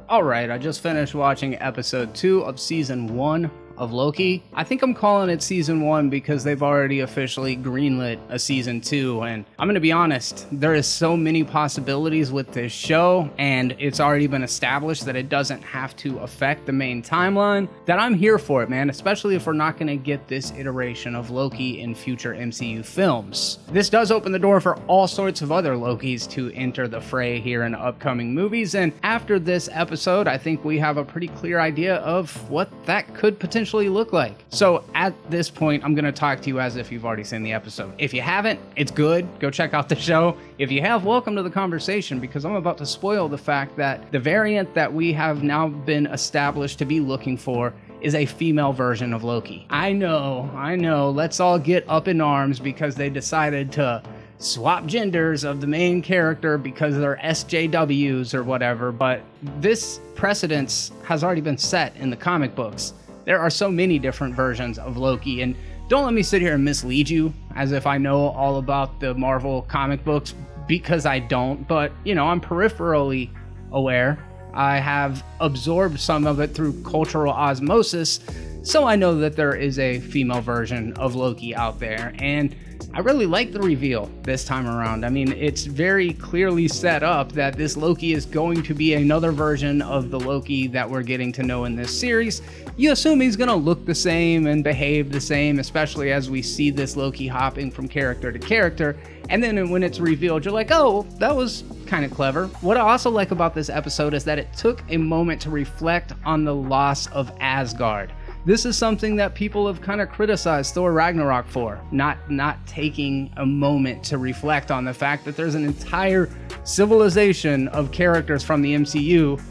Alright, I just finished watching episode 2 of season 1 of Loki. I think I'm calling it season 1 because they've already officially greenlit a season 2, and I'm gonna be honest, there is so many possibilities with this show, and it's already been established that it doesn't have to affect the main timeline, that I'm here for it, man, especially if we're not gonna get this iteration of Loki in future MCU films. This does open the door for all sorts of other Lokis to enter the fray here in upcoming movies, and after this episode, I think we have a pretty clear idea of what that could potentially look like. So at this point, I'm going to talk to you as if you've already seen the episode. If you haven't, it's good. Go check out the show. If you have, welcome to the conversation, because I'm about to spoil the fact that the variant that we have now been established to be looking for is a female version of Loki. I know. Let's all get up in arms because they decided to swap genders of the main character because they're SJWs or whatever, but this precedence has already been set in the comic books. There are so many different versions of Loki, and don't let me sit here and mislead you as if I know all about the Marvel comic books, because I don't, but, you know, I'm peripherally aware. I have absorbed some of it through cultural osmosis, so I know that there is a female version of Loki out there, and I really like the reveal this time around. I mean, it's very clearly set up that this Loki is going to be another version of the Loki that we're getting to know in this series. You assume he's going to look the same and behave the same, especially as we see this Loki hopping from character to character. And then when it's revealed, you're like, oh, that was kind of clever. What I also like about this episode is that it took a moment to reflect on the loss of Asgard. This is something that people have kind of criticized Thor Ragnarok for, not taking a moment to reflect on the fact that there's an entire civilization of characters from the MCU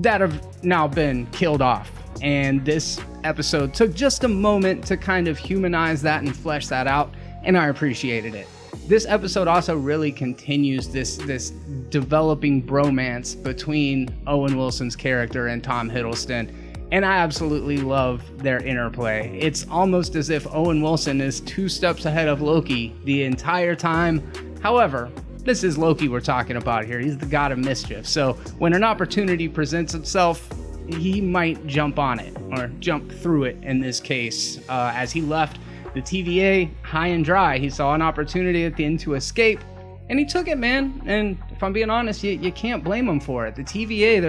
that have now been killed off. And this episode took just a moment to kind of humanize that and flesh that out, and I appreciated it. This episode also really continues this developing bromance between Owen Wilson's character and Tom Hiddleston. And I absolutely love their interplay. It's almost as if Owen Wilson is 2 steps ahead of Loki the entire time. However, this is Loki we're talking about here. He's the god of mischief. So when an opportunity presents itself, he might jump on it, or jump through it in this case. As he left the TVA high and dry, he saw an opportunity at the end to escape, and he took it, man. And if I'm being honest, you can't blame him for it. The TVA,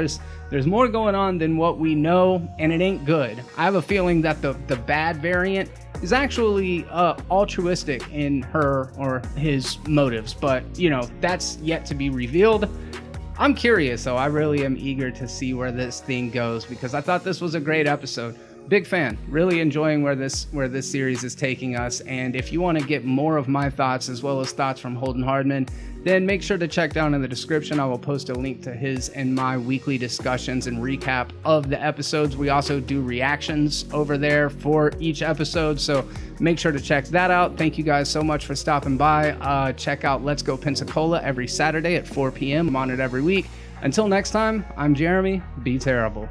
there's more going on than what we know, and it ain't good. I have a feeling that the bad variant is actually altruistic in her or his motives, but, you know, that's yet to be revealed. I'm curious, though. I really am eager to see where this thing goes, because I thought this was a great episode. Big fan, really enjoying where this series is taking us. And if you want to get more of my thoughts as well as thoughts from Holden Hardman, then make sure to check down in the description. I will post a link to his and my weekly discussions and recap of the episodes. We also do reactions over there for each episode, so make sure to check that out. Thank you guys so much for stopping by. Check out Let's Go Pensacola every Saturday at 4 p.m. I'm on it every week. Until next time, I'm Jeremy. Be terrible.